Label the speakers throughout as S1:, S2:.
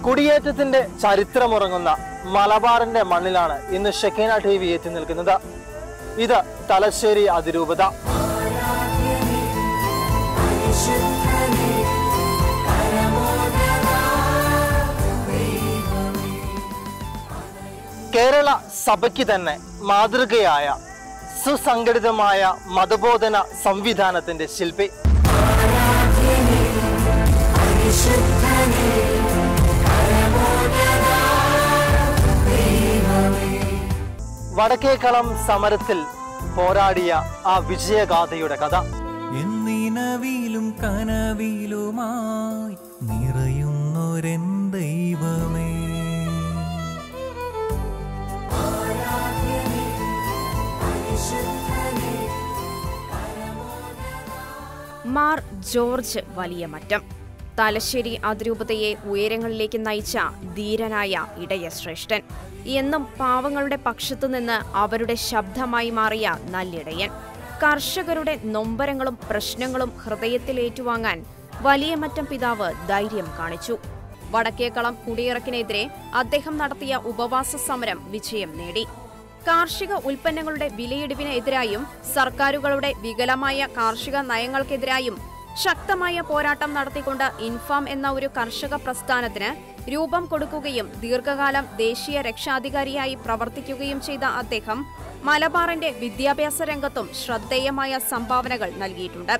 S1: കുടിയേറ്റത്തിന്റെ ചരിത്രമുറങ്ങുന്ന മലബാറിന്റെ മണ്ണിലാണ് ഇന്ന് ഷെക്കീന TV എത്തി നിൽക്കുന്നത്. ഇത് തലശ്ശേരി അതിരൂപത. കേരള സഭയ്ക്ക് തന്നെ മാതൃകയായ സുസംഘടിതമായ മതബോധന സംവിധാനത്തിന്റെ ശില്പി. വടക്കേക്കളം സമരത്തിൽ പോരാടിയ ആ വിജയഗാഥയുടെ കഥ.
S2: എന്നിനവിലും കനവിലുമായി നിറയുന്നൊരെൻ ദൈവമേ,
S3: മാർ ജോർജ് വലിയമറ്റം തലശ്ശേരി അതിരൂപതയെ ഉയരങ്ങളിലേക്ക് നയിച്ച ധീരനായ ഇടയശ്രേഷ്ഠൻ. എന്നും പാവങ്ങളുടെ പക്ഷത്തു നിന്ന് അവരുടെ ശബ്ദമായി മാറിയ നല്ലിടയൻ. കർഷകരുടെ നൊമ്പരങ്ങളും പ്രശ്നങ്ങളും ഹൃദയത്തിലേറ്റുവാങ്ങാൻ വലിയമറ്റം പിതാവ് ധൈര്യം കാണിച്ചു. വടക്കേക്കളം കുടിയിറക്കിനെതിരെ അദ്ദേഹം നടത്തിയ ഉപവാസ സമരം വിജയം നേടി. കാർഷിക ഉൽപ്പന്നങ്ങളുടെ വിലയിടിവിനെതിരായും സർക്കാരുകളുടെ വികലമായ കാർഷിക നയങ്ങൾക്കെതിരായും ശക്തമായ പോരാട്ടം നടത്തിക്കൊണ്ട് ഇൻഫാം എന്ന ഒരു കർഷക പ്രസ്ഥാനത്തിന് രൂപം കൊടുക്കുകയും ദീർഘകാലം ദേശീയ രക്ഷാധികാരിയായി പ്രവർത്തിക്കുകയും ചെയ്ത അദ്ദേഹം മലബാറിന്റെ വിദ്യാഭ്യാസ രംഗത്തും ശ്രദ്ധേയമായ സംഭാവനകൾ നൽകിയിട്ടുണ്ട്.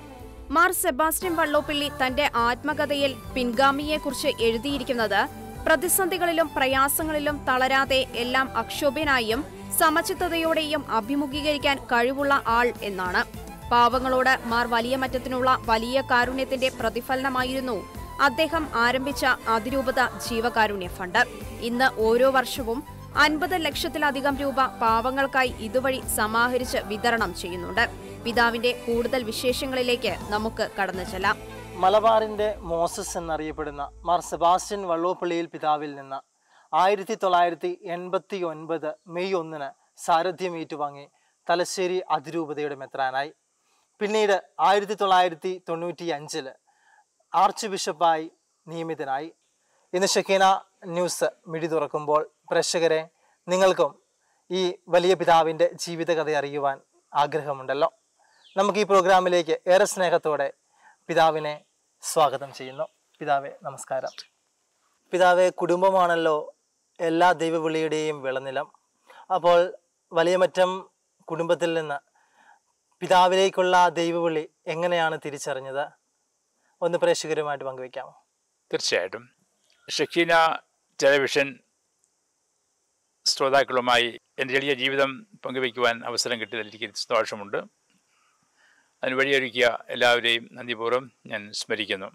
S3: മാർ സെബാസ്റ്റ്യൻ വള്ളോപ്പിള്ളി തന്റെ ആത്മകഥയിൽ പിൻഗാമിയെക്കുറിച്ച് എഴുതിയിരിക്കുന്നത് പ്രതിസന്ധികളിലും പ്രയാസങ്ങളിലും തളരാതെ എല്ലാം അക്ഷോഭ്യനായും സമചിത്തതയോടെയും അഭിമുഖീകരിക്കാൻ കഴിവുള്ള ആൾ എന്നാണ്. പാവങ്ങളോട് മാർ വലിയമറ്റത്തിനുള്ള വലിയ കാരുണ്യത്തിന്റെ പ്രതിഫലനമായിരുന്നു അദ്ദേഹം ആരംഭിച്ച അതിരൂപത ജീവകാരുണ്യ ഫണ്ട്. ഇന്ന് ഓരോ വർഷവും 50 ലക്ഷത്തിലധികം രൂപ പാവങ്ങൾക്കായി ഇതുവഴി സമാഹരിച്ച് വിതരണം ചെയ്യുന്നുണ്ട്. പിതാവിന്റെ കൂടുതൽ വിശേഷങ്ങളിലേക്ക് നമുക്ക് കടന്നു ചെല്ലാം.
S1: മലബാറിന്റെ മോസസ് എന്നറിയപ്പെടുന്ന മാർ സെബാസ്റ്റ്യൻ വള്ളോപ്പള്ളിയിൽ പിതാവിൽ നിന്ന് 1989 മെയ് 1 സാരഥ്യം ഏറ്റുവാങ്ങി തലശ്ശേരി അതിരൂപതയുടെ മെത്രാനായി. പിന്നീട് 1995 ആർച്ച് ബിഷപ്പായി നിയമിതനായി. ഇന്ന് ഷെക്കീന ന്യൂസ് മിഴി തുറക്കുമ്പോൾ പ്രേക്ഷകരെ, നിങ്ങൾക്കും ഈ വലിയ പിതാവിൻ്റെ ജീവിതകഥ അറിയുവാൻ ആഗ്രഹമുണ്ടല്ലോ. നമുക്ക് ഈ പ്രോഗ്രാമിലേക്ക് ഏറെ സ്നേഹത്തോടെ പിതാവിനെ സ്വാഗതം ചെയ്യുന്നു. പിതാവെ, നമസ്കാരം. പിതാവെ, കുടുംബമാണല്ലോ എല്ലാ ദൈവവിളിയുടെയും വിളനിലം. അപ്പോൾ വലിയമറ്റം കുടുംബത്തിൽ നിന്ന് പിതാവിലേക്കുള്ള ദൈവവിളി എങ്ങനെയാണ് തിരിച്ചറിഞ്ഞത്? ഒന്ന് പ്രേക്ഷകരുമായിട്ട് പങ്കുവയ്ക്കാമോ?
S4: തീർച്ചയായിട്ടും. ഷെക്കീന ടെലിവിഷൻ ശ്രോതാക്കളുമായി എൻ്റെ ചെറിയ ജീവിതം പങ്കുവയ്ക്കുവാൻ അവസരം കിട്ടിയതിൽ എനിക്ക് സന്തോഷമുണ്ട്. അതിന് വഴിയൊരുക്കിയ എല്ലാവരെയും നന്ദിപൂർവ്വം ഞാൻ സ്മരിക്കുന്നു.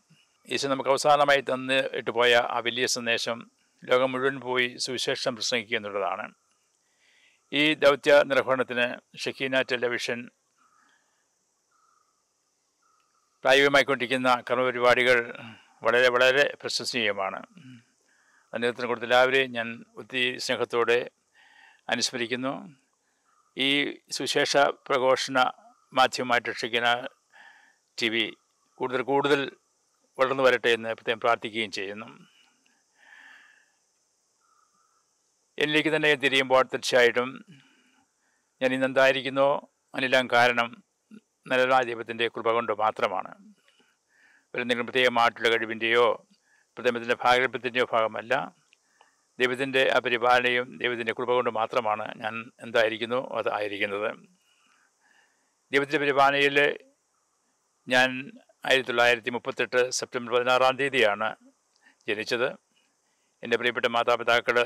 S4: ഈശോ നമുക്ക് അവസാനമായി തന്നിട്ട് പോയ ആ വലിയ സന്ദേശം ലോകം മുഴുവൻ പോയി സുവിശേഷം പ്രസംഗിക്കുക എന്നുള്ളതാണ്. ഈ ദൗത്യ നിർവഹണത്തിന് ഷെക്കീന ടെലിവിഷൻ പ്രായോഗികമായിക്കൊണ്ടിരിക്കുന്ന കർമ്മപരിപാടികൾ വളരെ വളരെ പ്രശംസനീയമാണ്. നേതൃത്വം കൊടുത്ത എല്ലാവരെയും ഞാൻ ഒത്തിരി സ്നേഹത്തോടെ അനുസ്മരിക്കുന്നു. ഈ സുവിശേഷ പ്രഘോഷണ മാധ്യമമായിട്ട് ഷെക്കീന TV കൂടുതൽ വളർന്നു വരട്ടെ എന്ന് പ്രത്യേകം പ്രാർത്ഥിക്കുകയും ചെയ്യുന്നു. എന്നിലേക്ക് തന്നെ തിരിയുമ്പോൾ തീർച്ചയായിട്ടും ഞാൻ ഇന്നെന്തായിരിക്കുന്നോ അതിനെല്ലാം കാരണം നല്ലതായ ദൈവത്തിൻ്റെ കൃപ കൊണ്ട് മാത്രമാണ്. എന്തെങ്കിലും പ്രത്യേകമായിട്ടുള്ള കഴിവിൻ്റെയോ പ്രഥമത്തിൻ്റെ ഭാഗൽപ്പത്തിൻ്റെയോ ഭാഗമല്ല. ദൈവത്തിൻ്റെ ആ പരിപാലനയും ദൈവത്തിൻ്റെ കൃപ കൊണ്ട് മാത്രമാണ് ഞാൻ എന്തായിരിക്കുന്നു അത് ആയിരിക്കുന്നത്. ദൈവത്തിൻ്റെ പരിപാലനയിൽ ഞാൻ 1938 സെപ്റ്റംബർ 16 ജനിച്ചത്. എൻ്റെ പ്രിയപ്പെട്ട മാതാപിതാക്കൾ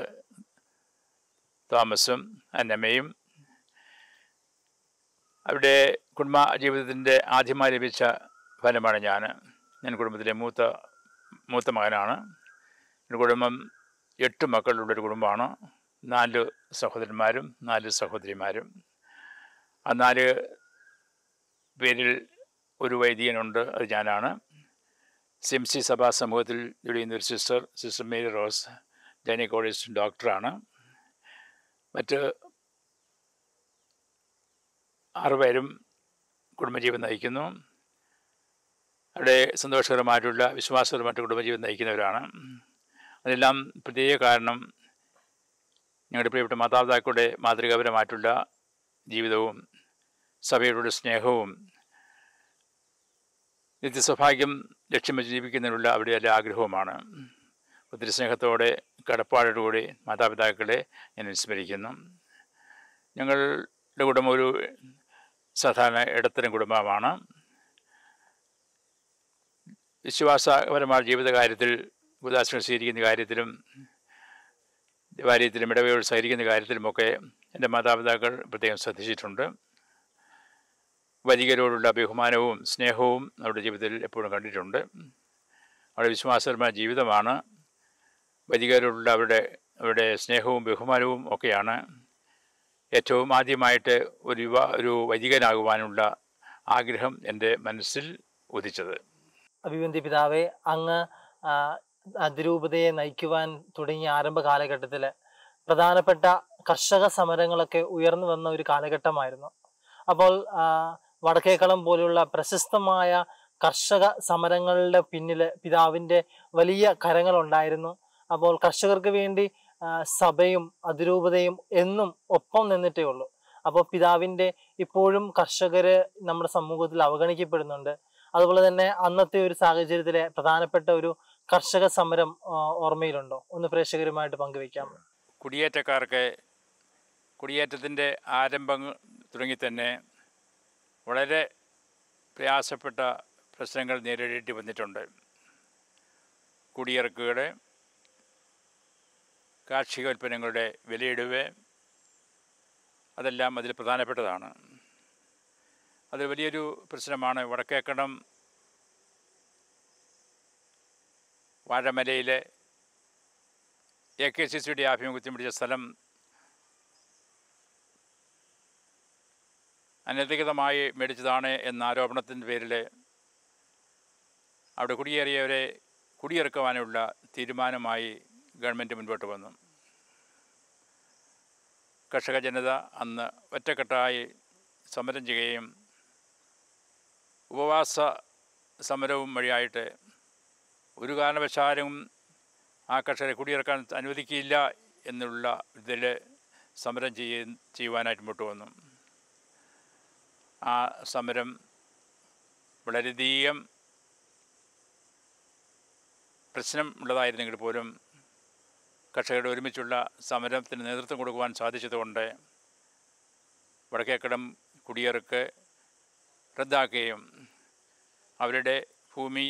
S4: തോമസും അന്നമ്മയും. അവിടെ കുടുംബ ജീവിതത്തിൻ്റെ ആദ്യമായി ലഭിച്ച ഫലമാണ് ഞാൻ കുടുംബത്തിലെ മൂത്ത മകനാണ്. എൻ്റെ കുടുംബം 8 മക്കളുള്ളൊരു കുടുംബമാണ്. 4 സഹോദരന്മാരും 4 സഹോദരിമാരും. ആ 4 പേരിൽ ഒരു വൈദികനുണ്ട്, അത് ഞാനാണ്. CMC സഭാ സമൂഹത്തിൽ ജോലി ചെയ്യുന്ന ഒരു സിസ്റ്റർ മേരി റോസ് ഗൈനക്കോളജിസ്റ്റ് ഡോക്ടറാണ്. മറ്റ് 6 പേരും കുടുംബജീവൻ നയിക്കുന്നു. അവിടെ സന്തോഷകരമായിട്ടുള്ള വിശ്വാസപരമായിട്ട് കുടുംബജീവൻ നയിക്കുന്നവരാണ്. അതെല്ലാം പ്രത്യേക കാരണം ഞങ്ങളുടെ പ്രിയപ്പെട്ട മാതാപിതാക്കളുടെ മാതൃകാപരമായിട്ടുള്ള ജീവിതവും സഭയോടുള്ള സ്നേഹവും നിത്യസൗഭാഗ്യം ലക്ഷ്യം വെച്ച് ജീവിക്കുന്നതിനുള്ള അവരുടെ എല്ലാ ആഗ്രഹവുമാണ്. ഒത്തിരി സ്നേഹത്തോടെ കടപ്പാടോടുകൂടി മാതാപിതാക്കളെ ഞാൻ അനുസ്മരിക്കുന്നു. ഞങ്ങളുടെ കുടുംബം ഒരു സാധാരണ ഇടത്തരം കുടുംബമാണ്. വിശ്വാസപരമായ ജീവിത കാര്യത്തിൽ ഉദാസീനത സ്വീകരിക്കുന്ന കാര്യത്തിലും ഇടവയോട് സഹകരിക്കുന്ന കാര്യത്തിലുമൊക്കെ എൻ്റെ മാതാപിതാക്കൾ പ്രത്യേകം ശ്രദ്ധിച്ചിട്ടുണ്ട്. വൈദികരോടുള്ള ബഹുമാനവും സ്നേഹവും അവരുടെ ജീവിതത്തിൽ എപ്പോഴും കണ്ടിട്ടുണ്ട്. അവരുടെ വിശ്വാസപരമായ ജീവിതമാണ് വൈദികരോടുള്ള അവരുടെ സ്നേഹവും ബഹുമാനവും ഒക്കെയാണ് ഏറ്റവും ആദ്യമായിട്ട് ഒരു വൈദികനാകുവാനുള്ള ആഗ്രഹം എൻ്റെ മനസ്സിൽ ഉദിച്ചത്.
S1: അഭിവന്ദ്യ പിതാവെ, അങ്ങ് അതിരൂപതയെ നയിക്കുവാൻ തുടങ്ങിയ ആരംഭ കാലഘട്ടത്തിൽ പ്രധാനപ്പെട്ട കർഷക സമരങ്ങളൊക്കെ ഉയർന്നു വന്ന ഒരു കാലഘട്ടമായിരുന്നു. അപ്പോൾ വടക്കേക്കളം പോലുള്ള പ്രശസ്തമായ കർഷക സമരങ്ങളുടെ പിന്നിൽ പിതാവിൻ്റെ വലിയ കരങ്ങളുണ്ടായിരുന്നു. അപ്പോൾ കർഷകർക്ക് വേണ്ടി സഭയും അതിരൂപതയും എന്നും ഒപ്പം നിന്നിട്ടേ ഉള്ളൂ. അപ്പോൾ പിതാവിൻ്റെ ഇപ്പോഴും കർഷകര് നമ്മുടെ സമൂഹത്തിൽ അവഗണിക്കപ്പെടുന്നുണ്ട്. അതുപോലെ തന്നെ അന്നത്തെ ഒരു സാഹചര്യത്തിലെ പ്രധാനപ്പെട്ട ഒരു കർഷക സമരം ഓർമ്മയിലുണ്ടോ? ഒന്ന് പ്രേക്ഷകരുമായിട്ട് പങ്കുവയ്ക്കാം.
S4: കുടിയേറ്റത്തിൻ്റെ ആരംഭം തുടങ്ങി തന്നെ വളരെ പ്രയാസപ്പെട്ട പ്രശ്നങ്ങൾ നേരിടേണ്ടി വന്നിട്ടുണ്ട്. കുടിയിറക്കുകൾ, കാർഷിക ഉൽപ്പന്നങ്ങളുടെ വിലയിടിവ്, അതെല്ലാം അതിൽ പ്രധാനപ്പെട്ടതാണ്. അത് വലിയൊരു പ്രശ്നമാണ്. വടക്കേക്കടം വാഴമലയിലെ AKCCയുടെ ആഭിമുഖ്യം പിടിച്ച സ്ഥലം അനധികൃതമായി മേടിച്ചതാണ് എന്ന ആരോപണത്തിൻ്റെ പേരിൽ അവിടെ കുടിയേറിയവരെ കുടിയിറക്കുവാനുള്ള തീരുമാനമായി ഗവൺമെൻറ് മുൻപോട്ട് വന്നു. കർഷക ജനത അന്ന് ഒറ്റക്കെട്ടായി സമരം ചെയ്യുകയും ഉപവാസ സമരവും വഴിയായിട്ട് ഒരു കാരണവശാലും ആ കർഷകരെ കുടിയിറക്കാൻ അനുവദിക്കില്ല എന്നുള്ള ഇതിൽ സമരം ചെയ്യുവാനായിട്ട് മുന്നോട്ട് വന്നു. ആ സമരം വളരെയധികം പ്രശ്നം ഉള്ളതായിരുന്നെങ്കിൽ പോലും കർഷകരുടെ ഒരുമിച്ചുള്ള സമരത്തിന് നേതൃത്വം കൊടുക്കുവാൻ സാധിച്ചതുകൊണ്ട് വടക്കേക്കടം കുടിയിറക്ക് റദ്ദാക്കുകയും അവരുടെ ഭൂമി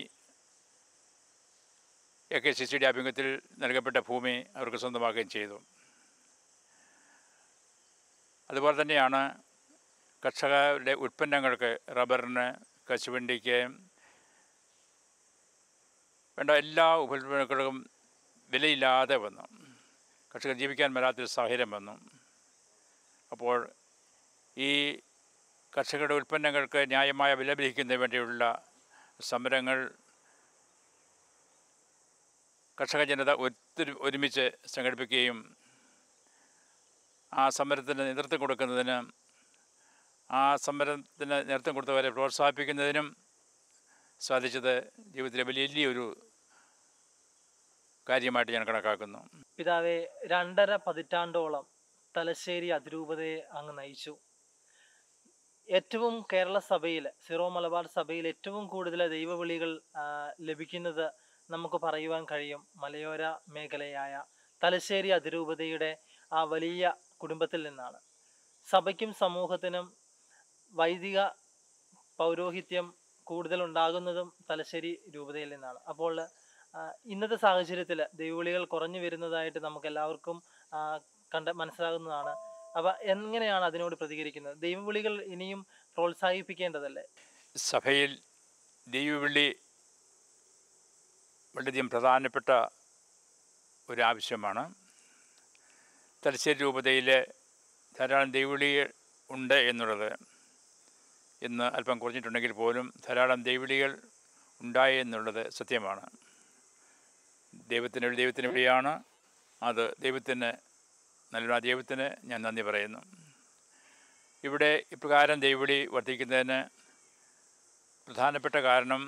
S4: AKCCയുടെ ആഭിമുഖ്യത്തിൽ നൽകപ്പെട്ട ഭൂമി അവർക്ക് സ്വന്തമാക്കുകയും ചെയ്തു. അതുപോലെ തന്നെയാണ് കർഷകരുടെ ഉൽപ്പന്നങ്ങൾക്ക്, റബ്ബറിന്, കശുവണ്ടിക്ക് വേണ്ട എല്ലാ ഉൽപ്പന്നങ്ങൾക്കും വിലയില്ലാതെ വന്നു. കർഷകർ ജീവിക്കാൻ വരാത്തൊരു സാഹചര്യം വന്നു. അപ്പോൾ ഈ കർഷകരുടെ ഉൽപ്പന്നങ്ങൾക്ക് ന്യായമായ വില ലഭിക്കുന്നതിന് വേണ്ടിയുള്ള സമരങ്ങൾ കർഷക ജനത ഒരുമിച്ച് സംഘടിപ്പിക്കുകയും ആ സമരത്തിന് നേതൃത്വം കൊടുക്കുന്നതിന്, ആ സമരത്തിന് നേതൃത്വം കൊടുത്തവരെ പ്രോത്സാഹിപ്പിക്കുന്നതിനും സാധിച്ചത് ജീവിതത്തിലെ വലിയൊരു കാര്യമായിട്ട് ഞാൻ കണക്കാക്കുന്നു.
S1: പിതാവെ, 2.5 പതിറ്റാണ്ടോളം തലശ്ശേരി അതിരൂപതയെ അങ്ങ് നയിച്ചു. ഏറ്റവും കേരള സഭയിൽ, സിറോ മലബാർ സഭയിൽ ഏറ്റവും കൂടുതൽ ദൈവവിളികൾ ലഭിക്കുന്നത് നമുക്ക് പറയുവാൻ കഴിയും മലയോര മേഖലയായ തലശ്ശേരി അതിരൂപതയുടെ ആ വലിയ കുടുംബത്തിൽ നിന്നാണ്. സഭയ്ക്കും സമൂഹത്തിനും വൈദിക പൗരോഹിത്യം കൂടുതലുണ്ടാകുന്നതും തലശ്ശേരി രൂപതയിൽ നിന്നാണ്. അപ്പോൾ ഇന്നത്തെ സാഹചര്യത്തിൽ ദൈവവിളികൾ കുറഞ്ഞു വരുന്നതായിട്ട് നമുക്ക് എല്ലാവർക്കും മനസ്സിലാകുന്നതാണ്. അപ്പോൾ എങ്ങനെയാണ് അതിനോട് പ്രതികരിക്കുന്നത്? ദൈവവിളികൾ ഇനിയും പ്രോത്സാഹിപ്പിക്കേണ്ടതല്ലേ?
S4: സഭയിൽ ദൈവവിളി വളരെയധികം പ്രധാനപ്പെട്ട ഒരാവശ്യമാണ്. തലശ്ശേരി രൂപതയിൽ ധാരാളം ദൈവവിളി ഉണ്ട് എന്നുള്ളത് ഇന്ന് അല്പം കുറഞ്ഞിട്ടുണ്ടെങ്കിൽ പോലും ധാരാളം ദൈവവിളികൾ ഉണ്ടായി എന്നുള്ളത് സത്യമാണ്. ദൈവത്തിന് വിളിയാണ്. അത് ദൈവത്തിന് ഞാൻ നന്ദി പറയുന്നു. ഇവിടെ ഇപ്രകാരം ദൈവവിളി വർദ്ധിക്കുന്നതിന് പ്രധാനപ്പെട്ട കാരണം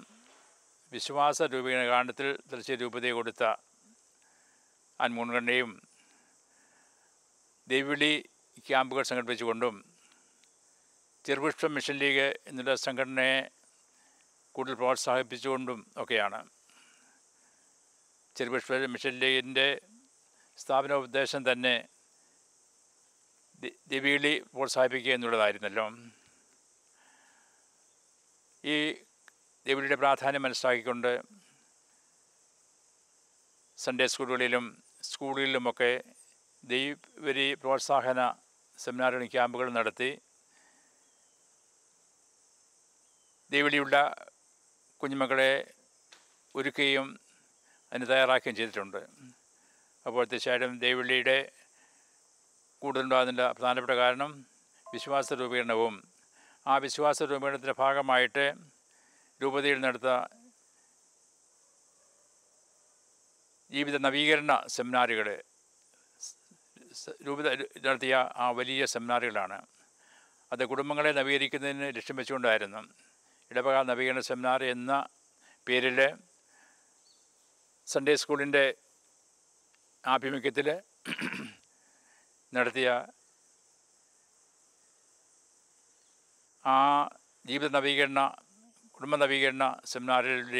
S4: വിശ്വാസ രൂപീകരണ കാണ്ഡത്തിൽ തലശ്ശേരി രൂപതയെ കൊടുത്ത മുൻഗണനയും ദൈവവിളി ക്യാമ്പുകൾ സംഘടിപ്പിച്ചുകൊണ്ടും ചെറുപുഷ്പം മിഷൻ ലീഗ് എന്നുള്ള സംഘടനയെ കൂടുതൽ പ്രോത്സാഹിപ്പിച്ചുകൊണ്ടും ഒക്കെയാണ്. ചെറുപുഷ്പ മിഷൻ ലീഗിൻ്റെ സ്ഥാപനോപദേശം തന്നെ ദൈവവിളി പ്രോത്സാഹിപ്പിക്കുക എന്നുള്ളതായിരുന്നല്ലോ. ഈ ദൈവവിളിയുടെ പ്രാധാന്യം മനസ്സിലാക്കിക്കൊണ്ട് സൺഡേ സ്കൂളുകളിലുമൊക്കെ ദൈവവിളി പ്രോത്സാഹന സെമിനാറുകളും ക്യാമ്പുകളും നടത്തി ദൈവവിളിയുള്ള കുഞ്ഞുമക്കളെ ഒരുക്കുകയും അതിന് തയ്യാറാക്കുകയും ചെയ്തിട്ടുണ്ട്. അപ്പോൾ തീർച്ചയായിട്ടും ദൈവവിളിയുടെ കൂടുതലുണ്ടാകുന്നതിൻ്റെ പ്രധാനപ്പെട്ട കാരണം വിശ്വാസ രൂപീകരണവും ആ വിശ്വാസ രൂപീകരണത്തിൻ്റെ ഭാഗമായിട്ട് രൂപതയിൽ നടത്ത ജീവിത നവീകരണ സെമിനാറുകൾ രൂപത നടത്തിയ ആ വലിയ സെമിനാറുകളാണ്. അത് കുടുംബങ്ങളെ നവീകരിക്കുന്നതിന് ലക്ഷ്യം വെച്ചുകൊണ്ടായിരുന്നു. ഇടവക നവീകരണ സെമിനാർ എന്ന പേരിൽ സൺഡേ സ്കൂളിൻ്റെ ആഭിമുഖ്യത്തിൽ നടത്തിയ ആ ജീവിത നവീകരണ കുടുംബ നവീകരണ സെമിനാറിൽ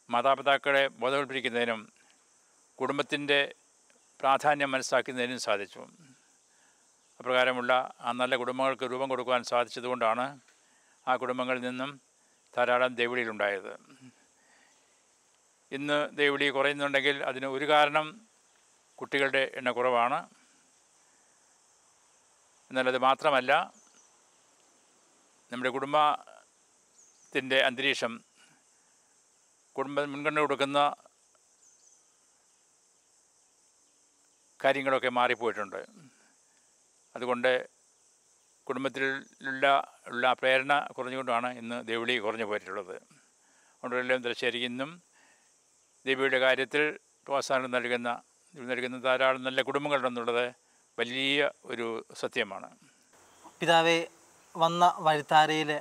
S4: മാതാപിതാക്കളെ ബോധവൽക്കരിക്കുന്നതിനും കുടുംബത്തിൻ്റെ പ്രാധാന്യം മനസ്സിലാക്കുന്നതിനും സാധിച്ചു. അപ്രകാരമുള്ള ആ നല്ല കുടുംബങ്ങൾക്ക് രൂപം കൊടുക്കുവാൻ സാധിച്ചതുകൊണ്ടാണ് ആ കുടുംബങ്ങളിൽ നിന്നും ധാരാളം ദൈവവിളികളുണ്ടായത്. ഇന്ന് ദൈവവിളി കുറയുന്നുണ്ടെങ്കിൽ അതിന് ഒരു കാരണം കുട്ടികളുടെ എണ്ണക്കുറവാണ്. എന്നുള്ളത് മാത്രമല്ല, നമ്മുടെ കുടുംബത്തിൻ്റെ അന്തരീക്ഷം കുടുംബം മുൻഗണന കൊടുക്കുന്ന കാര്യങ്ങളൊക്കെ മാറിപ്പോയിട്ടുണ്ട്. അതുകൊണ്ട് കുടുംബത്തിലുള്ള പ്രേരണ കുറഞ്ഞുകൊണ്ടാണ് ഇന്ന് ദൈവവിളി കുറഞ്ഞു പോയിട്ടുള്ളത്. അതുകൊണ്ടെല്ലാം തീർച്ചയായും ഇന്നും ദൈവവിളിയുടെ കാര്യത്തിൽ പ്രോത്സാഹനം നൽകുന്ന ധാരാളം നല്ല കുടുംബങ്ങളുണ്ടെന്നുള്ളത് വലിയ ഒരു സത്യമാണ്.
S1: പിതാവെ, വന്ന വഴിത്താരയിൽ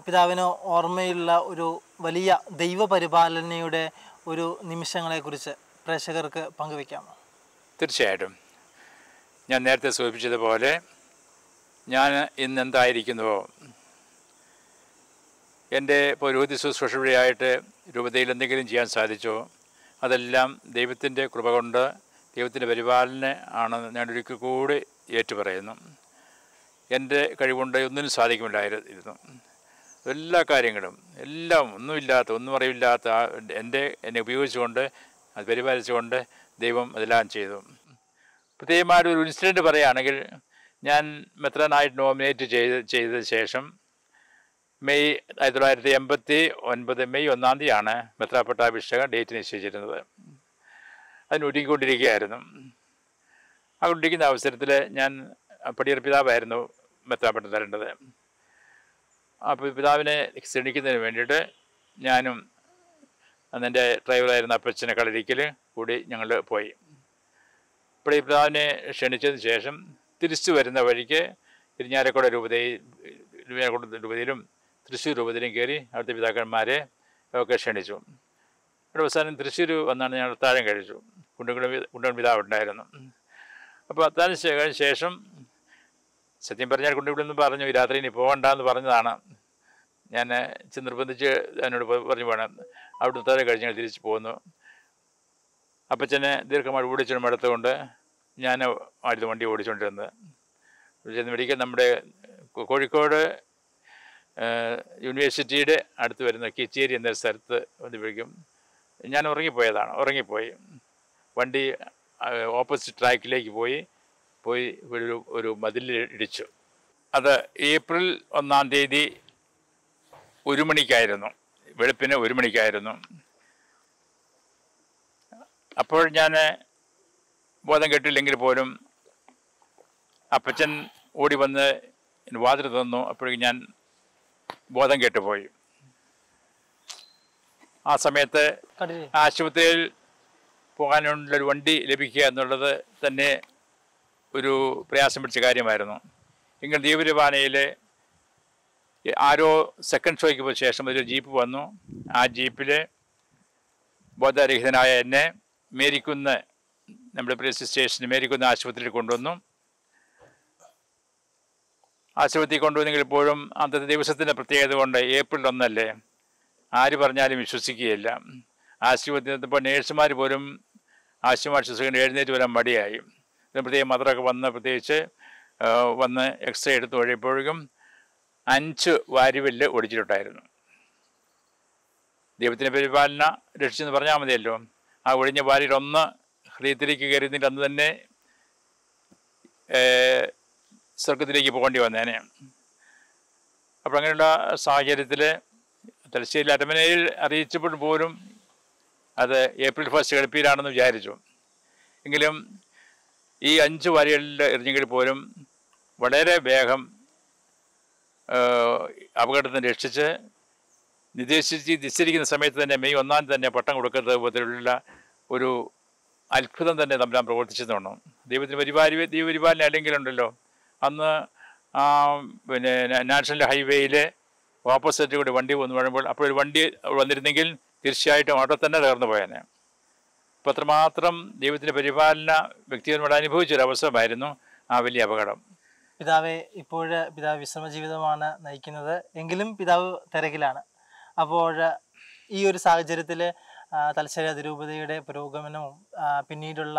S1: പിതാവിന് ഓർമ്മയുള്ള ഒരു വലിയ ദൈവപരിപാലനയുടെ ഒരു നിമിഷങ്ങളെക്കുറിച്ച് പ്രേക്ഷകർക്ക് പങ്കുവയ്ക്കാമോ?
S4: തീർച്ചയായിട്ടും. ഞാൻ നേരത്തെ സൂചിപ്പിച്ചതുപോലെ ഞാൻ ഇന്ന് എന്തായിരിക്കുന്നുവോ, എൻ്റെ പൗരോഹിത്യ ശുശ്രൂഷ വഴിയായിട്ട് രൂപതയിൽ എന്തെങ്കിലും ചെയ്യാൻ സാധിച്ചോ, അതെല്ലാം ദൈവത്തിൻ്റെ കൃപ കൊണ്ട് ദൈവത്തിൻ്റെ പരിപാലന ആണെന്ന് ഞാൻ ഒരിക്കൽ കൂടി ഏറ്റുപറയുന്നു. എൻ്റെ കഴിവുകൊണ്ട് ഒന്നിനും സാധിക്കുമില്ലായിരുന്നു. എല്ലാ കാര്യങ്ങളും ഒന്നും അറിവില്ലാത്ത എന്നെ ഉപയോഗിച്ചുകൊണ്ട് അത് പരിപാലിച്ചുകൊണ്ട് ദൈവം അതെല്ലാം ചെയ്തു. പ്രത്യേകമായൊരു ഇൻസിഡൻറ്റ് പറയുകയാണെങ്കിൽ, ഞാൻ മെത്രാനായിട്ട് നോമിനേറ്റ് ചെയ്ത ശേഷം മെയ് 1989 മെയ് 1-ാം തീയതിയാണ് മെത്രാപട്ടാഭിഷേകം ഡേറ്റ് നിശ്ചയിച്ചിരുന്നത്. അതിനൊരുങ്ങിക്കൊണ്ടിരിക്കുകയായിരുന്നു. കൊണ്ടിരിക്കുന്ന അവസരത്തിൽ ഞാൻ പടിയർ പിതാവായിരുന്നു മെത്രാപട്ടം തരേണ്ടത്. അപ്പോൾ പിതാവിനെ ക്ഷണിക്കുന്നതിന് വേണ്ടിയിട്ട് ഞാനും അന്നെൻ്റെ ഡ്രൈവറായിരുന്ന അപ്പച്ചനെ കളരിക്കൽ കൂടി ഞങ്ങൾ പോയി. ഇപ്പോൾ ഈ പിതാവിനെ ക്ഷണിച്ചതിന് ശേഷം തിരിച്ചു വരുന്ന വഴിക്ക് ഇരിഞ്ഞാലക്കുട രൂപതയിലും തൃശ്ശൂർ രൂപതയിലും കയറി അവിടുത്തെ പിതാക്കന്മാരെ ഒക്കെ ക്ഷണിച്ചു. ഇവിടെ അവസാനം തൃശ്ശൂർ വന്നാണ് ഞങ്ങൾ അത്താഴം കഴിച്ചു. കുണ്ടൻ പിതാവ് ഉണ്ടായിരുന്നു. അപ്പോൾ അത്താഴം കഴിഞ്ഞ ശേഷം സത്യം പറഞ്ഞാൽ കുണ്ടിവിടെന്ന് പറഞ്ഞു, ഈ രാത്രി ഇനി പോകണ്ടെന്ന് പറഞ്ഞതാണ്. ഞാൻ നിർബന്ധിച്ച് എന്നോട് പറഞ്ഞു വേണം. അവിടെ അത്താഴം കഴിഞ്ഞ് ഞങ്ങൾ തിരിച്ച് പോന്നു. അപ്പച്ചനെ ദീർഘമായി ഓടിച്ചു മടുത്തുകൊണ്ട് ഞാൻ ആയിരുന്നു വണ്ടി ഓടിച്ചുകൊണ്ടിരുന്നത്. ചെന്ന് നമ്മുടെ കോഴിക്കോട് യൂണിവേഴ്സിറ്റിയുടെ അടുത്ത് വരുന്ന കിച്ചേരി എന്ന സ്ഥലത്ത് വന്നപ്പോഴേക്കും ഞാൻ ഉറങ്ങിപ്പോയി. വണ്ടി ഓപ്പോസിറ്റ് ട്രാക്കിലേക്ക് പോയി ഒരു മതിലിൽ ഇടിച്ചു. അത് ഏപ്രിൽ 1-ാം തീയതി 1 മണിക്കായിരുന്നു, വെളുപ്പിന് 1 മണിക്കായിരുന്നു. അപ്പോൾ ഞാൻ ബോധം കെട്ടില്ലെങ്കിൽ പോലും അപ്പച്ചൻ ഓടി വന്ന് വാതിൽ തന്നു. അപ്പോഴേക്കും ഞാൻ ബോധം കെട്ടുപോയി. ആ സമയത്ത് ആശുപത്രിയിൽ പോകാനുള്ളൊരു വണ്ടി ലഭിക്കുക എന്നുള്ളത് തന്നെ ഒരു പ്രയാസം പിടിച്ച കാര്യമായിരുന്നു. എങ്കിൽ ദീപരിപാലനയിൽ ആരോ സെക്കൻഡ് ഷോയ്ക്ക് പോയ ശേഷം ഒരു ജീപ്പ് വന്നു. ആ ജീപ്പിൽ ബോധരഹിതനായ എന്നെ മേരിക്കുന്ന് നമ്മുടെ പ്രിയ സിസ്റ്റേഴ്സിന് മേരിക്കുന്ന ആശുപത്രിയിൽ കൊണ്ടുവന്നു. ആശുപത്രി കൊണ്ടുവന്നെങ്കിൽ ഇപ്പോഴും അന്നത്തെ ദിവസത്തിൻ്റെ പ്രത്യേകത കൊണ്ട് ഏപ്രിൽ 1 ആര് പറഞ്ഞാലും വിശ്വസിക്കുകയില്ല. ആശുപത്രി ഇപ്പോൾ നേഴ്സുമാർ പോലും ആശുമാർ വിശ്വസിക്കേണ്ട എഴുന്നേറ്റ് വരാൻ മടിയായി. പ്രത്യേകം മദറൊക്കെ പ്രത്യേകിച്ച് വന്ന് എക്സ്റേ എടുത്ത് കഴിയുമ്പോഴേക്കും 5 വാരിവെല്ല് ഒടിച്ചിട്ടുണ്ടായിരുന്നു. ദൈവത്തിൻ്റെ പരിപാലന രക്ഷിച്ചെന്ന് പറഞ്ഞാൽ മതിയല്ലോ. ആ ഒഴിഞ്ഞ വാരിയിൽ 1 ഹൃദയത്തിലേക്ക് കയറിയിട്ട് അന്ന് തന്നെ സ്വർഗത്തിലേക്ക് പോകേണ്ടി വന്നേനെ. അപ്പോൾ അങ്ങനെയുള്ള സാഹചര്യത്തിൽ തലശ്ശേരി അരമനയിൽ അറിയിച്ചപ്പോൾ പോലും അത് ഏപ്രിൽ 1 വെളുപ്പിയിലാണെന്ന് വിചാരിച്ചു. എങ്കിലും ഈ 5 വാരികളിൽ എറിഞ്ഞെങ്കിൽ പോലും വളരെ വേഗം അപകടത്തിന് രക്ഷിച്ച് നിശ്ചയിക്കുന്ന സമയത്ത് തന്നെ മെയ് 1 തന്നെ പട്ടം കൊടുക്കുന്ന പോലുള്ള ഒരു അത്ഭുതം തന്നെ തമ്പുരാൻ പ്രവർത്തിച്ചെന്ന്. ദൈവത്തിന് ദൈവപരിപാലനം അല്ലെങ്കിലുണ്ടല്ലോ അന്ന് പിന്നെ നാഷണൽ ഹൈവേയിൽ ഓപ്പോസിറ്റ് കൂടി വണ്ടി വന്ന് വീഴുമ്പോൾ അപ്പോൾ ഒരു വണ്ടി വന്നിരുന്നെങ്കിൽ തീർച്ചയായിട്ടും അവിടെ തന്നെ തകർന്നു പോയേനെ. അപ്പോൾ അത്രമാത്രം ദൈവത്തിൻ്റെ പരിപാലന വ്യക്തികളോട് അനുഭവിച്ചൊരവസരമായിരുന്നു ആ വലിയ അപകടം.
S1: പിതാവെ, ഇപ്പോൾ പിതാവ് വിശ്രമ ജീവിതമാണ് നയിക്കുന്നത്, എങ്കിലും പിതാവ് തിരക്കിലാണ്. അപ്പോൾ ഈ ഒരു സാഹചര്യത്തിൽ തലശ്ശേരി അതിരൂപതയുടെ പുരോഗമനവും പിന്നീടുള്ള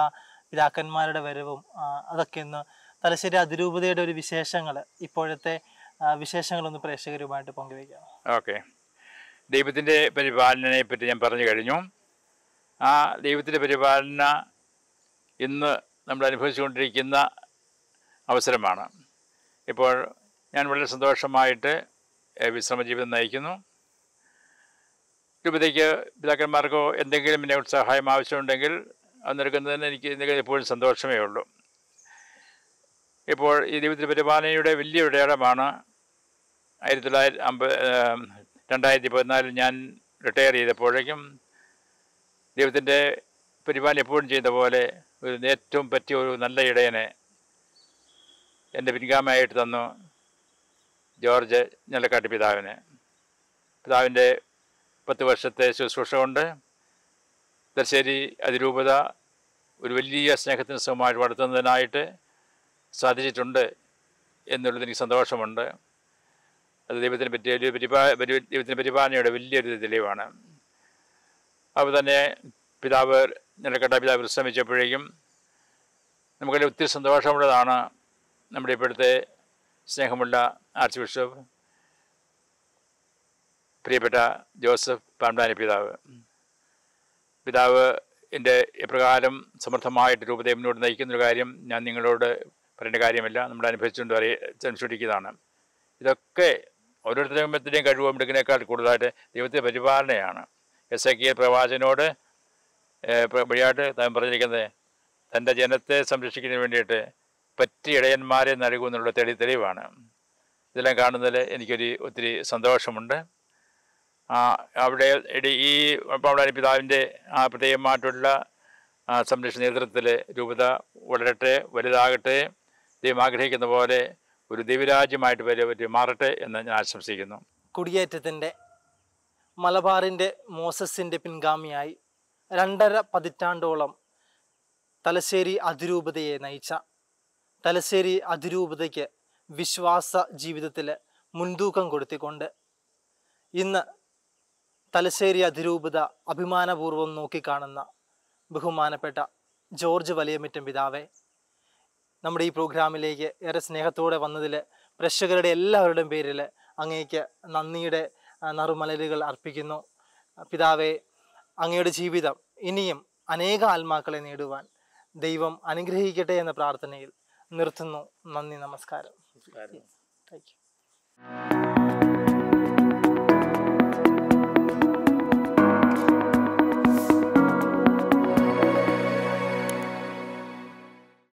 S1: പിതാക്കന്മാരുടെ വരവും അതൊക്കെ ഒന്ന് തലശ്ശേരി അതിരൂപതയുടെ ഒരു വിശേഷങ്ങൾ, ഇപ്പോഴത്തെ വിശേഷങ്ങളൊന്ന് പ്രേക്ഷകരുമായിട്ട് പങ്കുവയ്ക്കാം.
S4: ഓക്കെ, ദൈവത്തിൻ്റെ പരിപാലനയെ പറ്റി ഞാൻ പറഞ്ഞു കഴിഞ്ഞു. ആ ദൈവത്തിൻ്റെ പരിപാലന ഇന്ന് നമ്മൾ അനുഭവിച്ചുകൊണ്ടിരിക്കുന്ന അവസരമാണ്. ഇപ്പോൾ ഞാൻ വളരെ സന്തോഷമായിട്ട് വിശ്രമ ജീവിതം നയിക്കുന്നു. രൂപതയ്ക്ക് പിതാക്കന്മാർക്കോ എന്തെങ്കിലും എന്നെ സഹായം ആവശ്യമുണ്ടെങ്കിൽ അത് നൽകുന്നതിന് എനിക്ക് എപ്പോഴും സന്തോഷമേ ഉള്ളൂ. ഇപ്പോൾ ഈ ദൈവത്തിൻ്റെ പരിപാലനയുടെ വലിയ അടയാളമാണ് 2014 ഞാൻ റിട്ടയർ ചെയ്തപ്പോഴേക്കും ദൈവത്തിൻ്റെ പരിപാലനം എപ്പോഴും ചെയ്ത പോലെ ഏറ്റവും പറ്റിയ ഒരു നല്ല ഇടയനെ എൻ്റെ പിൻഗാമിയായിട്ട് തന്നു ജോർജ് ഞലക്കാട്ട് പിതാവിൻ്റെ 10 വർഷത്തെ ശുശ്രൂഷ കൊണ്ട് തലശ്ശേരി അതിരൂപത ഒരു വലിയ സ്നേഹത്തിന് സുഖമായിട്ട് വളർത്തുന്നതിനായിട്ട് സാധിച്ചിട്ടുണ്ട് എന്നുള്ളത് എനിക്ക് സന്തോഷമുണ്ട്. അത് ദൈവത്തിനെ പറ്റിയ ദൈവത്തിൻ്റെ പരിപാലനയുടെ വലിയൊരു തെളിവാണ്. അപ്പോൾ തന്നെ ഞലക്കാട്ട് പിതാവ് വിശ്രമിച്ചപ്പോഴേക്കും നമുക്കതിൽ ഒത്തിരി സന്തോഷമുള്ളതാണ്. നമ്മുടെ ഇപ്പോഴത്തെ സ്നേഹമുള്ള ആർച്ച് ബിഷപ്പ് പ്രിയപ്പെട്ട ജോസഫ് പാമ്പ്ലാനി പിതാവ് എൻ്റെ എപ്രകാരം സമർത്ഥമായിട്ട് രൂപതയെ മുന്നോട്ട് നയിക്കുന്നൊരു കാര്യം ഞാൻ നിങ്ങളോട് പറയേണ്ട കാര്യമില്ല, നമ്മൾ അനുസരിക്കുന്നതാണ്. ഇതൊക്കെ ഓരോരുത്തരുടെയും കഴിവ് മിടുക്കിനേക്കാൾ കൂടുതലായിട്ട് ദൈവത്തിൻ്റെ പരിപാലനയാണ്. എസെക്കിയേൽ പ്രവാചകനോട് വഴിയായിട്ട് താൻ പറഞ്ഞിരിക്കുന്നത് തൻ്റെ ജനത്തെ സംരക്ഷിക്കുന്നതിന് വേണ്ടിയിട്ട് പറ്റിയ ഇടയന്മാരെ നൽകുമെന്നുള്ള തെളിവാണ്. ഇതെല്ലാം കാണുന്നതിൽ ഒത്തിരി സന്തോഷമുണ്ട്. അവിടെ ഈ പാമ്പ്ലാനി പിതാവിൻ്റെ ആ പ്രത്യേകമായിട്ടുള്ള സംരക്ഷണ നേതൃത്വത്തിൽ രൂപത വളരട്ടെ, വലുതാകട്ടെ, ദൈവം ആഗ്രഹിക്കുന്ന പോലെ ഒരു ദൈവരാജ്യമായിട്ട് മാറട്ടെ എന്ന് ഞാൻ ആശംസിക്കുന്നു.
S1: കുടിയേറ്റത്തിൻ്റെ മലബാറിൻ്റെ മോസസിൻ്റെ പിൻഗാമിയായി 2.5 പതിറ്റാണ്ടോളം തലശ്ശേരി അതിരൂപതയെ നയിച്ച തലശ്ശേരി അതിരൂപതയ്ക്ക് വിശ്വാസ ജീവിതത്തിൽ മുൻതൂക്കം കൊടുത്തിക്കൊണ്ട് ഇന്ന് തലശ്ശേരി അതിരൂപത അഭിമാനപൂർവ്വം നോക്കിക്കാണുന്ന ബഹുമാനപ്പെട്ട ജോർജ് വലിയമിറ്റം പിതാവെ, നമ്മുടെ ഈ പ്രോഗ്രാമിലേക്ക് ഏറെ സ്നേഹത്തോടെ വന്നതിൽ പ്രേക്ഷകരുടെ എല്ലാവരുടെയും പേരിൽ അങ്ങേക്ക് നന്ദിയുടെ നറുമലരുകൾ അർപ്പിക്കുന്നു. പിതാവെ, അങ്ങയുടെ ജീവിതം ഇനിയും അനേക ആത്മാക്കളെ നേടുവാൻ ദൈവം അനുഗ്രഹിക്കട്ടെ എന്ന പ്രാർത്ഥനയിൽ നിർത്തുന്നു. നന്ദി, നമസ്കാരം.
S4: നമസ്കാരം.
S1: Thank you.